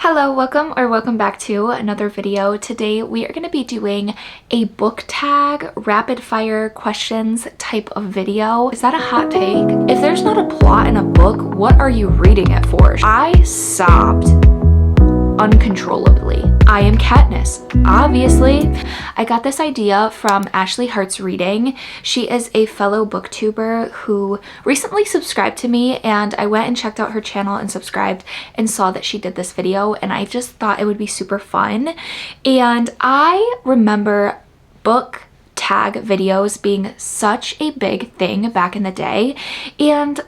Hello, welcome back to another video. Today we are going to be doing a book tag rapid fire questions type of video. Is that a hot take? If there's not a plot in a book, what are you reading it for? I sobbed uncontrollably. I am Katniss, obviously. I got this idea from Ashley Hart's Reading. She is a fellow booktuber who recently subscribed to me, and I went and checked out her channel and subscribed and saw that she did this video, and I just thought it would be super fun. And I remember book tag videos being such a big thing back in the day, and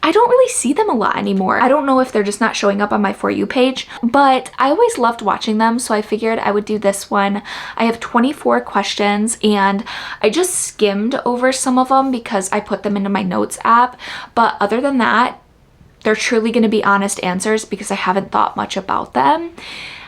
I don't really see them a lot anymore. I don't know if they're just not showing up on my For You page, but I always loved watching them, so I figured I would do this one. I have 24 questions, and I just skimmed over some of them because I put them into my notes app, but other than that, they're truly going to be honest answers because I haven't thought much about them.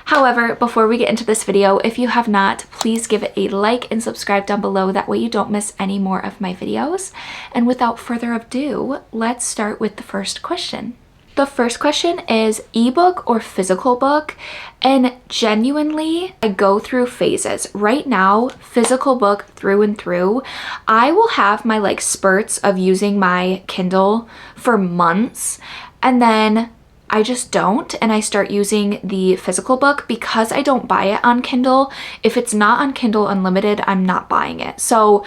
However, before we get into this video, if you have not, please give it a like and subscribe down below. That way you don't miss any more of my videos. And without further ado, let's start with the first question. The first question is ebook or physical book? And genuinely, I go through phases. Right now, physical book through and through. I will have my spurts of using my Kindle for months, and then I just don't, and I start using the physical book because I don't buy it on Kindle. If it's not on Kindle Unlimited, I'm not buying it. So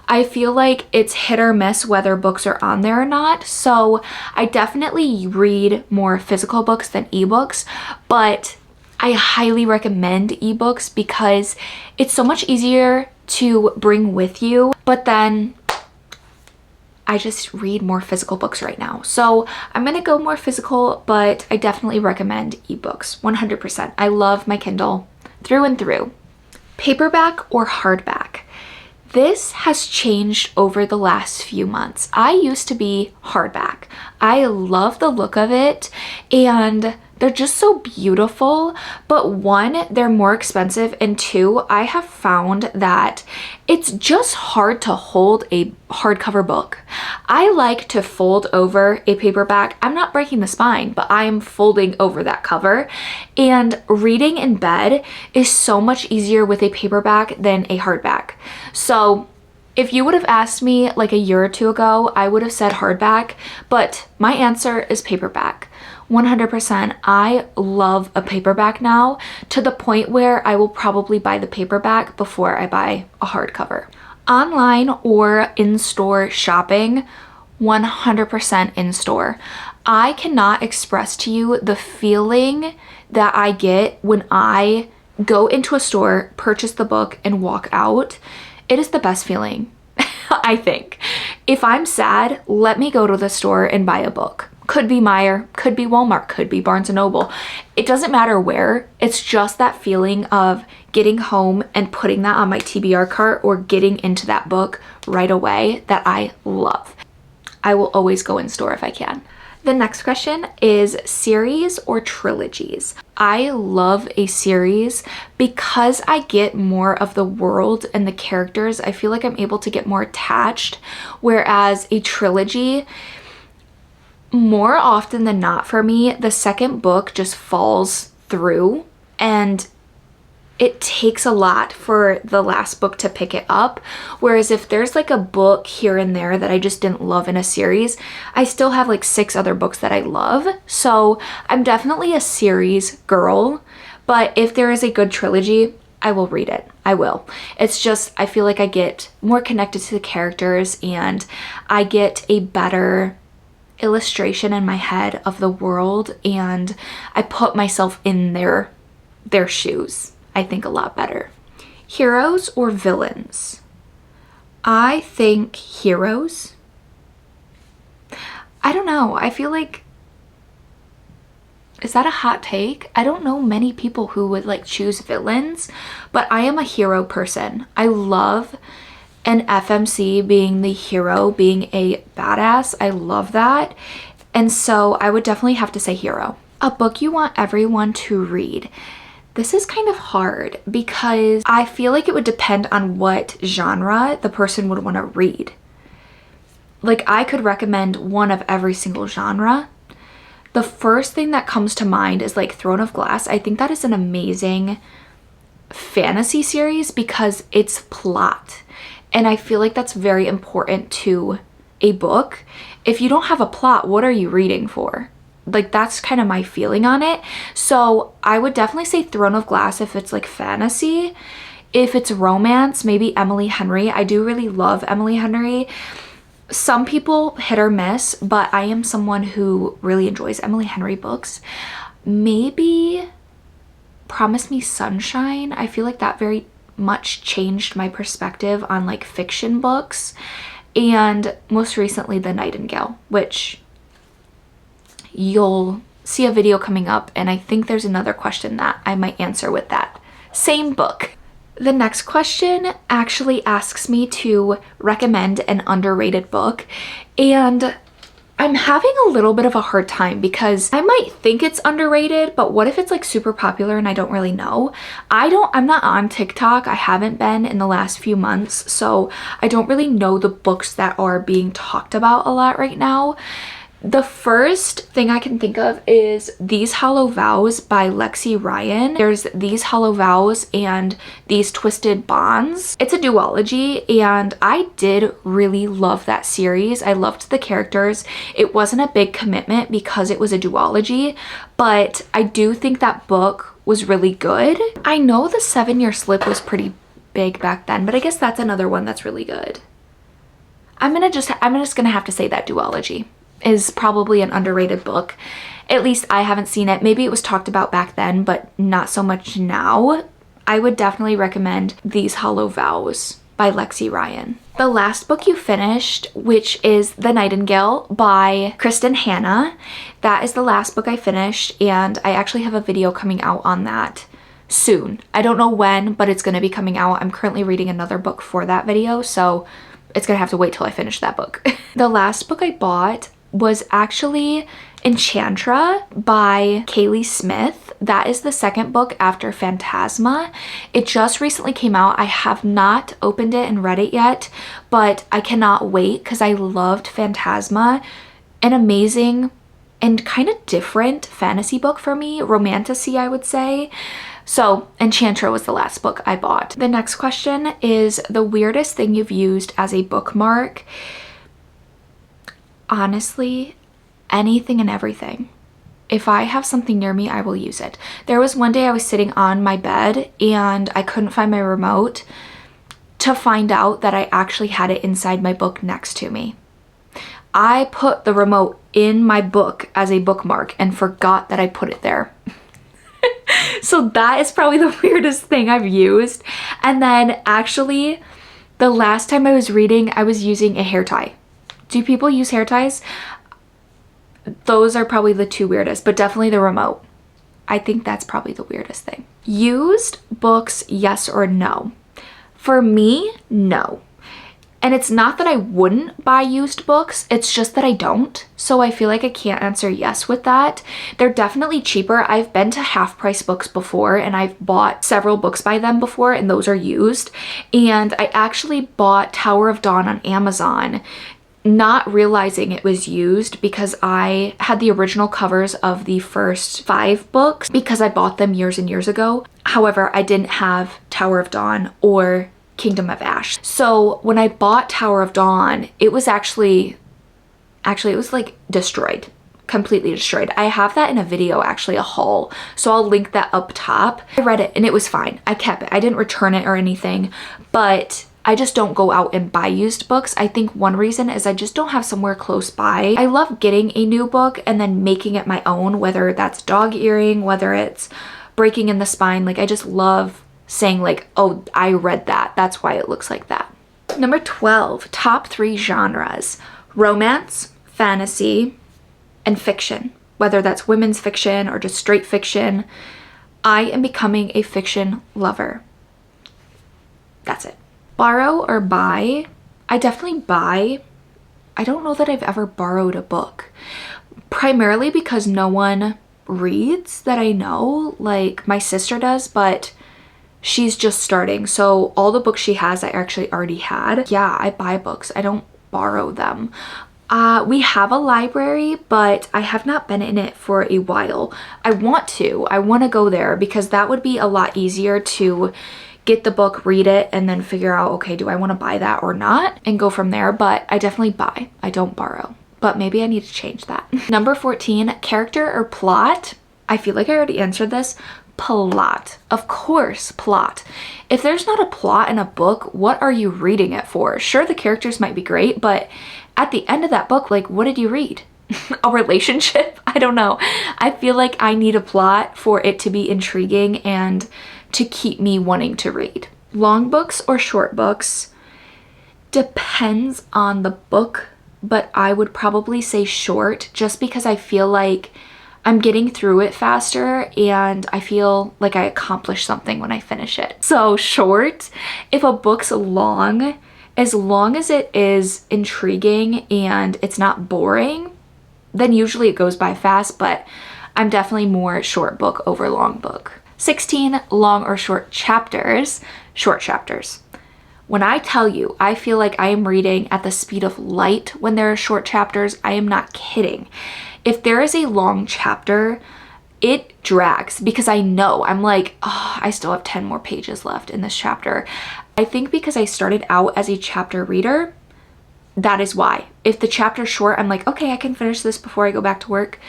I feel like it's hit or miss whether books are on there or not. So I definitely read more physical books than ebooks, but I highly recommend ebooks because it's so much easier to bring with you. But then I just read more physical books right now. So I'm gonna go more physical, but I definitely recommend ebooks, 100%. I love my Kindle through and through. Paperback or hardback? This has changed over the last few months. I used to be hardback. I love the look of it, and they're just so beautiful, but one, they're more expensive, and two, I have found that it's just hard to hold a hardcover book. I like to fold over a paperback. I'm not breaking the spine, but I'm folding over that cover, and reading in bed is so much easier with a paperback than a hardback. So if you would have asked me like a year or two ago, I would have said hardback, but my answer is paperback. 100%. I love a paperback now, to the point where I will probably buy the paperback before I buy a hardcover. Online or in-store shopping, 100% in-store. I cannot express to you the feeling that I get when I go into a store, purchase the book, and walk out. It is the best feeling, I think. If I'm sad, let me go to the store and buy a book. Could be Meijer, could be Walmart, could be Barnes & Noble. It doesn't matter where. It's just that feeling of getting home and putting that on my TBR cart or getting into that book right away that I love. I will always go in store if I can. The next question is series or trilogies? I love a series because I get more of the world and the characters. I feel like I'm able to get more attached, whereas a trilogy, more often than not for me, the second book just falls through, and it takes a lot for the last book to pick it up. Whereas if there's like a book here and there that I just didn't love in a series, I still have like 6 other books that I love. So I'm definitely a series girl, but if there is a good trilogy, I will read it. I will. It's just, I feel like I get more connected to the characters, and I get a better illustration in my head of the world, and I put myself in their shoes, I think, a lot better. Heroes or villains? I think heroes. I don't know. I feel like, is that a hot take? I don't know many people who would choose villains, but I am a hero person. I love an FMC being the hero, being a badass. I love that. And so I would definitely have to say hero. A book you want everyone to read. This is kind of hard because I feel like it would depend on what genre the person would want to read. Like, I could recommend one of every single genre. the first thing that comes to mind is like Throne of Glass. I think that is an amazing fantasy series because it's plot. And I feel like that's very important to a book. If you don't have a plot, what are you reading for? Like, that's kind of my feeling on it. So I would definitely say Throne of Glass if it's like fantasy. If it's romance, maybe Emily Henry. I do really love Emily Henry. Some people hit or miss, but I am someone who really enjoys Emily Henry books. Maybe Promise Me Sunshine. I feel like that very much changed my perspective on like fiction books. And most recently The Nightingale, which you'll see a video coming up, and I think there's another question that I might answer with that same book. The next question actually asks me to recommend an underrated book, and I'm having a little bit of a hard time because I might think it's underrated, but what if it's like super popular and I don't really know? I'm not on TikTok. I haven't been in the last few months, so I don't really know the books that are being talked about a lot right now. The first thing I can think of is These Hollow Vows by Lexi Ryan. There's These Hollow Vows and These Twisted Bonds. It's a duology, and I did really love that series. I loved the characters. It wasn't a big commitment because it was a duology, but I do think that book was really good. I know The 7-Year Slip was pretty big back then, but I guess that's another one that's really good. I'm just gonna have to say that duology is probably an underrated book. At least I haven't seen it. Maybe it was talked about back then, but not so much now. I would definitely recommend These Hollow Vows by Lexi Ryan. The last book you finished, which is The Nightingale by Kristen Hanna. That is the last book I finished, and I actually have a video coming out on that soon. I don't know when, but it's going to be coming out. I'm currently reading another book for that video, so it's going to have to wait till I finish that book. The last book I bought was actually Enchantra by Kaylee Smith. That is the second book after Phantasma. It just recently came out. I have not opened it and read it yet, but I cannot wait because I loved Phantasma. An amazing and kind of different fantasy book for me, romantasy, I would say. So Enchantra was the last book I bought. The next question is the weirdest thing you've used as a bookmark. Honestly, anything and everything. If I have something near me, I will use it. There was one day I was sitting on my bed and I couldn't find my remote to find out that I actually had it inside my book next to me. I put the remote in my book as a bookmark and forgot that I put it there. So that is probably the weirdest thing I've used. And then actually, the last time I was reading, I was using a hair tie. Do people use hair ties? Those are probably the two weirdest, but definitely the remote. I think that's probably the weirdest thing. Used books, yes or no? For me, no. And it's not that I wouldn't buy used books, it's just that I don't. So I feel like I can't answer yes with that. They're definitely cheaper. I've been to Half Price Books before and I've bought several books by them before, and those are used. And I actually bought Tower of Dawn on Amazon, not realizing it was used because I had the original covers of the first 5 books because I bought them years and years ago. However, I didn't have Tower of Dawn or Kingdom of Ash. So when I bought Tower of Dawn, it was actually it was like destroyed, completely destroyed. I have that in a video, actually a haul, so I'll link that up top. I read it and it was fine. I kept it. I didn't return it or anything, but I just don't go out and buy used books. I think one reason is I just don't have somewhere close by. I love getting a new book and then making it my own, whether that's dog earing, whether it's breaking in the spine. Like, I just love saying like, oh, I read that. That's why it looks like that. Number 12, top 3 genres: romance, fantasy, and fiction. Whether that's women's fiction or just straight fiction. I am becoming a fiction lover. That's it. Borrow or buy? I definitely buy. I don't know that I've ever borrowed a book. Primarily because no one reads that I know. Like, my sister does, but she's just starting. So all the books she has, I actually already had. Yeah, I buy books. I don't borrow them. We have a library, but I have not been in it for a while. I want to go there because that would be a lot easier to get the book, read it, and then figure out, okay, do I want to buy that or not, and go from there. But I definitely buy. I don't borrow. But maybe I need to change that. Number 14, character or plot. I feel like I already answered this. Plot. Of course, plot. If there's not a plot in a book, what are you reading it for? Sure, the characters might be great, but at the end of that book, like, what did you read? A relationship? I don't know. I feel like I need a plot for it to be intriguing and to keep me wanting to read. Long books or short books? Depends on the book, but I would probably say short just because I feel like I'm getting through it faster and I feel like I accomplished something when I finish it. So short. If a book's long as it is intriguing and it's not boring, then usually it goes by fast, but I'm definitely more short book over long book. 16, long or short chapters. Short chapters. When I tell you, I feel like I am reading at the speed of light when there are short chapters, I am not kidding. If there is a long chapter, it drags because I know, I'm like, oh, I still have 10 more pages left in this chapter. I think because I started out as a chapter reader, that is why. If the chapter's short, I'm like, okay, I can finish this before I go back to work.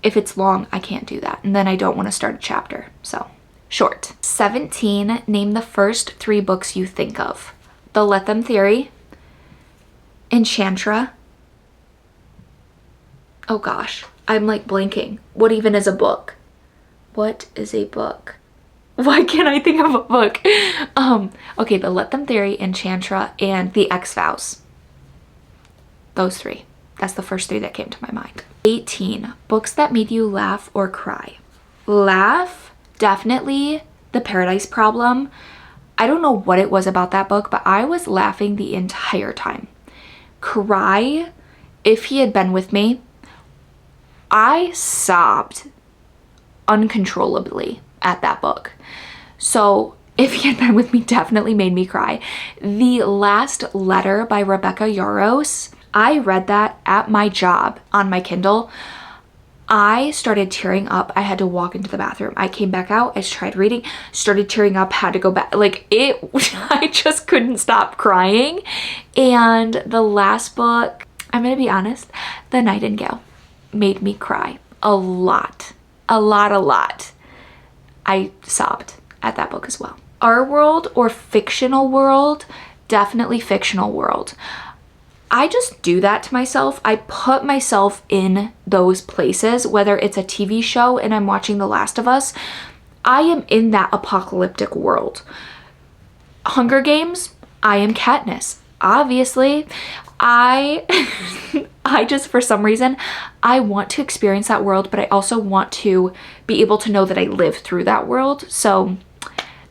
If it's long, I can't do that. And then I don't want to start a chapter. So short. 17, name the first 3 books you think of. The Let Them Theory, Enchantra. Oh gosh, I'm like blanking. What even is a book? What is a book? Why can't I think of a book? Okay, The Let Them Theory, Enchantra, and The X-Files. Those 3. That's the first 3 that came to my mind. 18, books that made you laugh or cry. Laugh, definitely The Paradise Problem. I don't know what it was about that book, but I was laughing the entire time. Cry, If He Had Been With Me. I sobbed uncontrollably at that book. So If He Had Been With Me definitely made me cry. The Last Letter by Rebecca Yarros. I read that at my job on my Kindle. I started tearing up. I had to walk into the bathroom. I came back out. I tried reading, started tearing up, had to go back. Like it, I just couldn't stop crying. And the last book, I'm going to be honest, The Nightingale made me cry a lot. A lot. I sobbed at that book as well. Our world or fictional world? Definitely fictional world. I just do that to myself. I put myself in those places, whether it's a TV show and I'm watching The Last of Us, I am in that apocalyptic world. Hunger Games, I am Katniss. Obviously, I just, for some reason, I want to experience that world, but I also want to be able to know that I lived through that world. So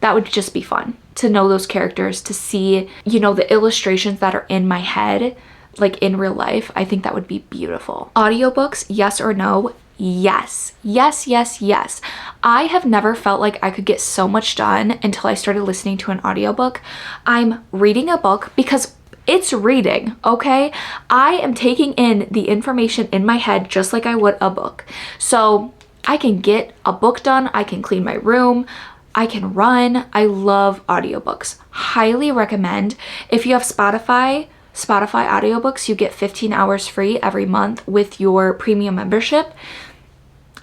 that would just be fun to know those characters, to see, you know, the illustrations that are in my head, like in real life. I think that would be beautiful. Audiobooks, yes or no? Yes. Yes. I have never felt like I could get so much done until I started listening to an audiobook. I'm reading a book because it's reading, okay? I am taking in the information in my head just like I would a book. So I can get a book done, I can clean my room, I can run. I love audiobooks. Highly recommend. If you have Spotify audiobooks, you get 15 hours free every month with your premium membership.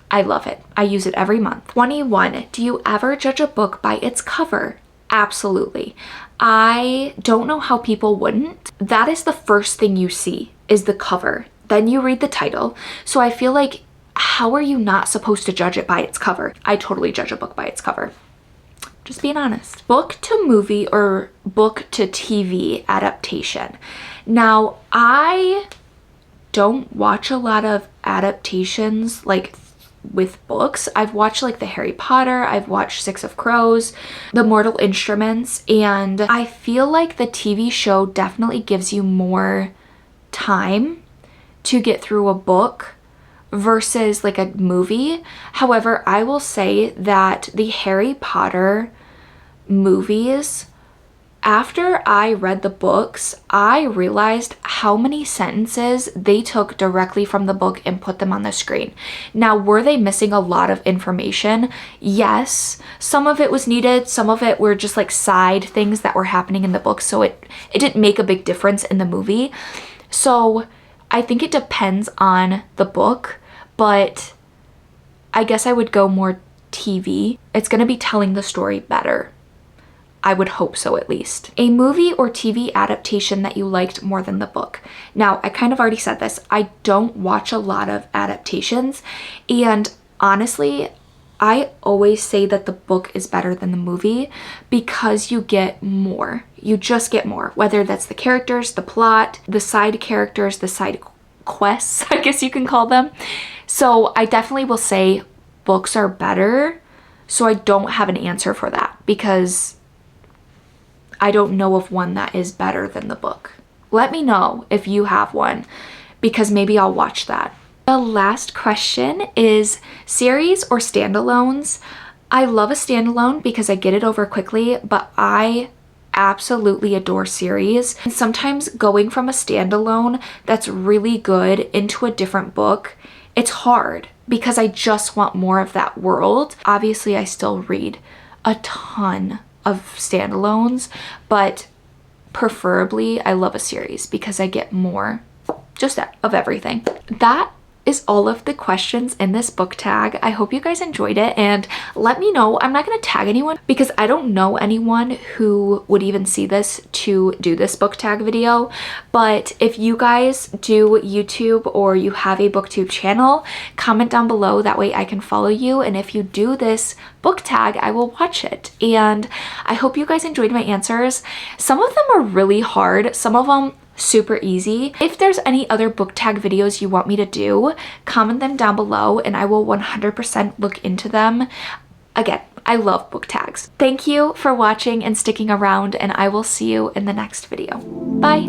I love it. I use it every month. 21, do you ever judge a book by its cover? Absolutely. I don't know how people wouldn't. That is the first thing you see is the cover. Then you read the title. So I feel like, how are you not supposed to judge it by its cover? I totally judge a book by its cover. Just being honest. Book to movie or book to TV adaptation. Now, I don't watch a lot of adaptations like with books. I've watched like the Harry Potter, I've watched Six of Crows, The Mortal Instruments, and I feel like the TV show definitely gives you more time to get through a book versus like a movie. However, I will say that the Harry Potter movies After I read the books, I realized how many sentences they took directly from the book and put them on the screen. Now, were they missing a lot of information? Yes. Some of it was needed. Some of it were just like side things that were happening in the book, so it didn't make a big difference in the movie. So I think it depends on the book, but I guess I would go more TV. It's going to be telling the story better. I would hope so, at least. A movie or TV adaptation that you liked more than the book. Now, I kind of already said this. I don't watch a lot of adaptations, and honestly, I always say that the book is better than the movie because you get more. You just get more, whether that's the characters, the plot, the side characters, the side quests, I guess you can call them. So I definitely will say books are better. So I don't have an answer for that because I don't know of one that is better than the book. Let me know if you have one because maybe I'll watch that. The last question is series or standalones. I love a standalone because I get it over quickly, but I absolutely adore series. And sometimes going from a standalone that's really good into a different book, it's hard because I just want more of that world. Obviously, I still read a ton of standalones, but preferably I love a series because I get more just of everything. That is all of the questions in this book tag. I hope you guys enjoyed it, and let me know. I'm not going to tag anyone because I don't know anyone who would even see this to do this book tag video, but if you guys do YouTube or you have a booktube channel, comment down below. That way I can follow you, and if you do this book tag, I will watch it. And I hope you guys enjoyed my answers. Some of them are really hard, some of them super easy. If there's any other book tag videos you want me to do, comment them down below and I will 100% look into them. Again, I love book tags. Thank you for watching and sticking around, and I will see you in the next video. Bye!